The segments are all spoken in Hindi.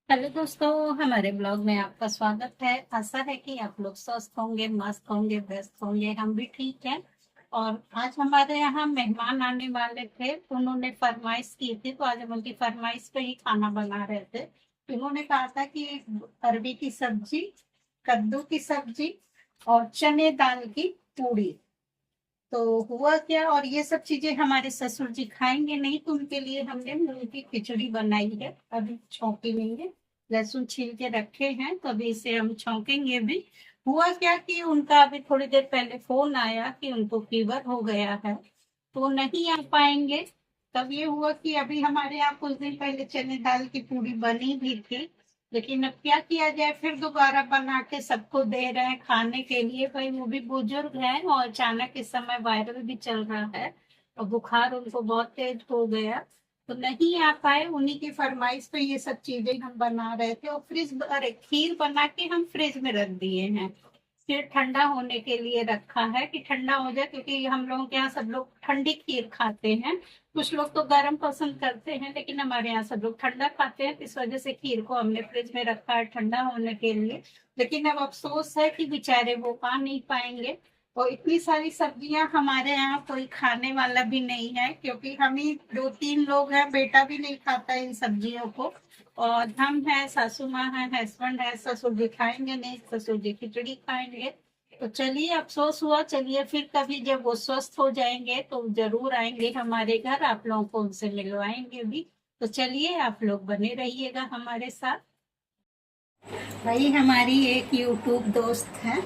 हेलो दोस्तों, हमारे ब्लॉग में आपका स्वागत है। आशा है कि आप लोग स्वस्थ होंगे, मस्त होंगे, व्यस्त होंगे। हम भी ठीक हैं। और आज हमारे यहाँ मेहमान आने वाले थे। उन्होंने फरमाइश की थी, तो आज हम उनकी फरमाइश पे ही खाना बना रहे थे। उन्होंने कहा था कि अरबी की सब्जी, कद्दू की सब्जी और चने दाल की पूड़ी। तो हुआ क्या, और ये सब चीजें हमारे ससुर जी खाएंगे नहीं, तो उनके लिए हमने मूंग की खिचड़ी बनाई है। अभी छौंकी नहीं है, लहसुन छील के रखे हैं, तो अभी इसे हम छौंकेंगे भी। हुआ क्या कि उनका अभी थोड़ी देर पहले फोन आया कि उनको फीवर हो गया है, तो वो नहीं आ पाएंगे। तब ये हुआ कि अभी हमारे यहाँ कुछ दिन पहले चने दाल की पूड़ी बनी भी थी, लेकिन अब क्या किया जाए, फिर दोबारा बना के सबको दे रहे हैं खाने के लिए। भाई वो भी बुजुर्ग हैं और अचानक इस समय वायरल भी चल रहा है और बुखार उनको बहुत तेज हो गया, तो नहीं आ पाए। उन्हीं की फरमाइश पे ये सब चीजें हम बना रहे थे। और अरे खीर बना के हम फ्रिज में रख दिए हैं, फिर ठंडा होने के लिए रखा है कि ठंडा हो जाए, क्योंकि हम लोगों के यहाँ सब लोग ठंडी खीर खाते हैं। कुछ लोग तो गर्म पसंद करते हैं, लेकिन हमारे यहाँ सब लोग ठंडा खाते हैं, इस वजह से खीर को हमने फ्रिज में रखा है ठंडा होने के लिए। लेकिन अब अफसोस है कि बेचारे वो आ नहीं पाएंगे। और इतनी सारी सब्जियां हमारे यहाँ कोई खाने वाला भी नहीं है, क्योंकि हम ही दो तीन लोग हैं, बेटा भी नहीं खाता इन सब्जियों को। और हम हैं, सासू माँ है, हस्बैंड है, ससुर जी खाएंगे नहीं, ससुर जी खिचड़ी खाएंगे। तो चलिए, अफसोस हुआ। चलिए फिर कभी जब वो स्वस्थ हो जाएंगे तो जरूर आएंगे हमारे घर, आप लोगों को उनसे मिलवाएंगे भी। तो चलिए, आप लोग बने रहिएगा हमारे साथ। वही हमारी एक यूट्यूब दोस्त है,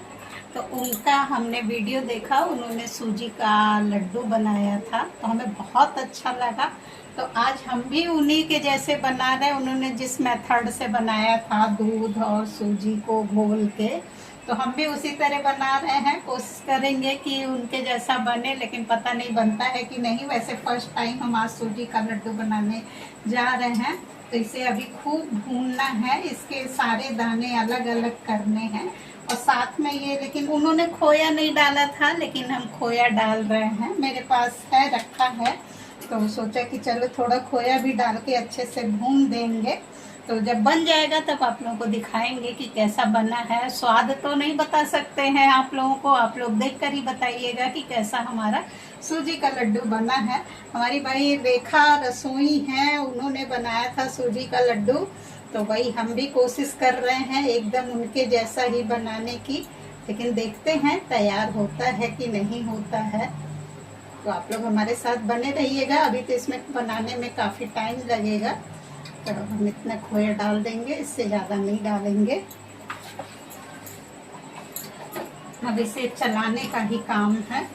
तो उनका हमने वीडियो देखा, उन्होंने सूजी का लड्डू बनाया था, तो हमें बहुत अच्छा लगा। तो आज हम भी उन्हीं के जैसे बना रहे हैं। उन्होंने जिस मेथड से बनाया था, दूध और सूजी को घोल के, तो हम भी उसी तरह बना रहे हैं। कोशिश करेंगे कि उनके जैसा बने, लेकिन पता नहीं बनता है कि नहीं। वैसे फर्स्ट टाइम हम आज सूजी का लड्डू बनाने जा रहे हैं। तो इसे अभी खूब भूनना है, इसके सारे दाने अलग अलग करने हैं। और साथ में ये, लेकिन उन्होंने खोया नहीं डाला था, लेकिन हम खोया डाल रहे हैं। मेरे पास है, रखा है, तो सोचा कि चलो थोड़ा खोया भी डाल के अच्छे से भून देंगे। तो जब बन जाएगा तब आप लोगों को दिखाएंगे कि कैसा बना है। स्वाद तो नहीं बता सकते हैं आप लोगों को, आप लोग देख कर ही बताइएगा कि कैसा हमारा सूजी का लड्डू बना है। हमारी भाई रेखा रसोई हैं, उन्होंने बनाया था सूजी का लड्डू। तो वही हम भी कोशिश कर रहे हैं एकदम उनके जैसा ही बनाने की, लेकिन देखते हैं तैयार होता है कि नहीं होता है। तो आप लोग हमारे साथ बने रहिएगा। अभी तो इसमें बनाने में काफ़ी टाइम लगेगा, तो हम इतना खोया डाल देंगे, इससे ज़्यादा नहीं डालेंगे। अब इसे चलाने का ही काम है।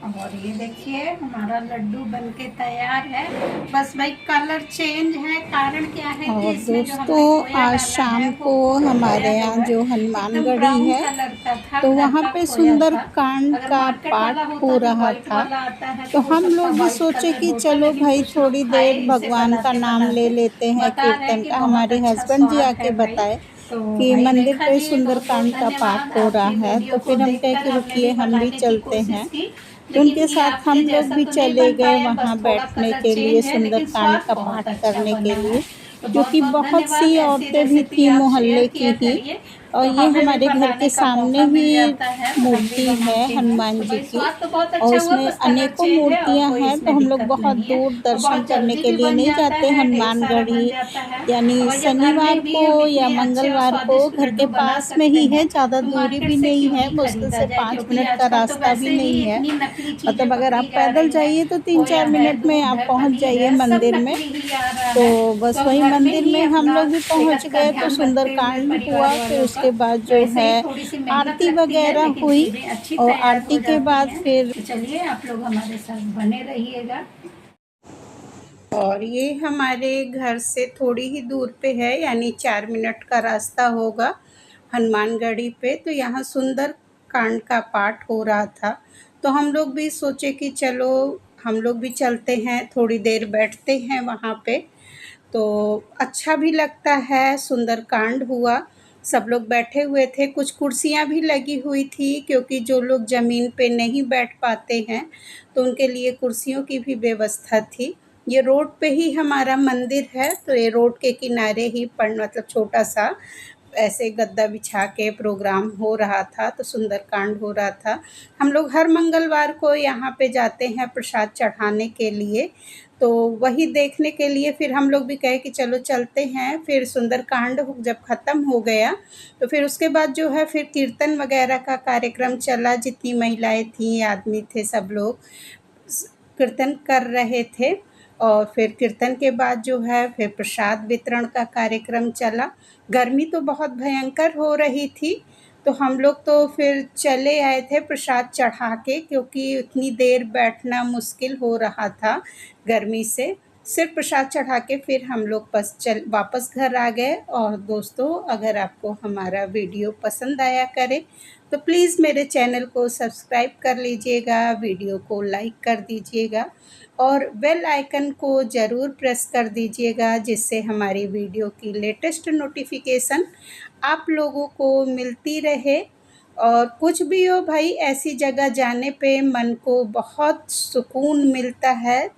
और ये देखिए हमारा लड्डू बनके तैयार है। बस भाई कलर चेंज है, कारण क्या है कि और इसमें जो हमने दोस्तों, खोया आज डाला है शाम वो को खोया हमारे जो यहाँ है जो एकदम हनुमानगढ़ी ब्राउन है, कलर का था, तो घर वहाँ का पे खोया सुंदर था। कांड अगर का मार्केट पाठ वाला होता हो जो रहा व्हाइट था। वाला आता है तो तो हो हम सकता लोग भी व्हाइट सोचे कलर कि होता, चलो लेकिन भाई कुछ लोग थोड़ी खाए देर इसे भगवान का बनाते नाम ले बनाते, लेते हैं, बता रहे हैं कीर्तन कि का। बहुत हमारे अच्छा हस्बैंड जी स्वाद आके है भाई। बताए तो कि भाई मंदिर रेखा पे जी, सुंदर बहुत बहुत कांड का पाठ धन्यवाद। हो रहा आपकी है। वीडियो तो को फिर हम कहे देखकर कि हमने रुकिए, भी हम भी बनाने की चलते कोशिश हैं। की, तो लेकिन उनके ये साथ आपके हम लोग जैसा भी तो नहीं चले बन गए पाया, बस वहाँ थोड़ा बैठने कलर के लिए, चेंज है, सुंदर लेकिन कांड स्वाद का बहुत पाठ अच्छा करने के बना है। लिए, तो बहुत क्योंकि बहुत बहुत धन्यवाद। सी ऐसी औरतें भी रेसिपी थी आप मोहल्ले शेयर की किया ही। करिए, और तो ये हमें भी हमारे घर बनाने के का सामने मौका मिल ही जाता है और हम भी मूर्ति है बनाते हैं। हनुमान तो जी भाई की। स्वाद तो बहुत और अच्छा हुआ, उसमें बस कलर अनेकों चेंज है और मूर्तियां कोई हैं, तो इसमें हम लोग दिक्कत बहुत नहीं है। दूर और दर्शन बहुत करने जल्दी के भी लिए बन नहीं जाता जाते है, ढेर सारा बन हनुमानगढ़ी। जाता है। यानी और जब घर शनिवार में भी को हम या इतने अच्छे और मंगलवार को स्वादिष्ट घर के लड्डू बना पास में सकते ही है, हैं, ज़्यादा तो दूरी मार्केट भी से नहीं क्यों है, ही मुश्किल खरीदा से जाए, पाँच क्योंकि मिनट का आजकल तो रास्ता भी वैसे ही नहीं है। इतनी नकली चीजें मतलब अगर पकड़ी आप जा पैदल रही हैं। जाइए तो तीन खोया चार है, मिनट में दूध आप है, पहुंच पनीर जाइए है, सब मंदिर में। नकली ही आ रहा तो है। बस तो वही घर में मंदिर ही में हम अपना लोग भी पहुंच सेहत का गए, तो ध्यान सुंदर रखते हुए कांड परिवार हुआ। फिर वालों का, उसके बाद जो वैसे ही है थोड़ी सी मेहनत आरती लगती है, वगैरह लेकिन हुई। चीजें अच्छी और तैयार हो आरती के जाती बाद हैं। फिर, तो चलिए, आप लोग हमारे साथ बने रहिएगा। और ये हमारे घर से थोड़ी ही दूर पे है, यानी 4 मिनट का रास्ता होगा हनुमानगढ़ी पे। तो यहाँ सुंदर कांड का पाठ हो रहा था, तो हम लोग भी सोचे कि चलो हम लोग भी चलते हैं, थोड़ी देर बैठते हैं वहाँ पे। तो अच्छा भी लगता है, सुंदर कांड हुआ। सब लोग बैठे हुए थे, कुछ कुर्सियाँ भी लगी हुई थी, क्योंकि जो लोग ज़मीन पे नहीं बैठ पाते हैं तो उनके लिए कुर्सियों की भी व्यवस्था थी। ये रोड पे ही हमारा मंदिर है, तो ये रोड के किनारे ही मतलब छोटा सा ऐसे गद्दा बिछा के प्रोग्राम हो रहा था, तो सुंदरकांड हो रहा था। हम लोग हर मंगलवार को यहाँ पे जाते हैं प्रसाद चढ़ाने के लिए, तो वही देखने के लिए फिर हम लोग भी कहे कि चलो चलते हैं। फिर सुंदरकांड जब ख़त्म हो गया तो फिर उसके बाद जो है फिर कीर्तन वगैरह का कार्यक्रम चला। जितनी महिलाएं थीं, आदमी थे, सब लोग कीर्तन कर रहे थे। और फिर कीर्तन के बाद जो है फिर प्रसाद वितरण का कार्यक्रम चला। गर्मी तो बहुत भयंकर हो रही थी, तो हम लोग तो फिर चले आए थे प्रसाद चढ़ा के, क्योंकि उतनी देर बैठना मुश्किल हो रहा था गर्मी से। सिर्फ प्रसाद चढ़ा के फिर हम लोग वापस घर आ गए। और दोस्तों, अगर आपको हमारा वीडियो पसंद आया करे तो प्लीज़ मेरे चैनल को सब्सक्राइब कर लीजिएगा, वीडियो को लाइक कर दीजिएगा और बेल आइकन को ज़रूर प्रेस कर दीजिएगा, जिससे हमारी वीडियो की लेटेस्ट नोटिफिकेशन आप लोगों को मिलती रहे। और कुछ भी हो भाई, ऐसी जगह जाने पे मन को बहुत सुकून मिलता है।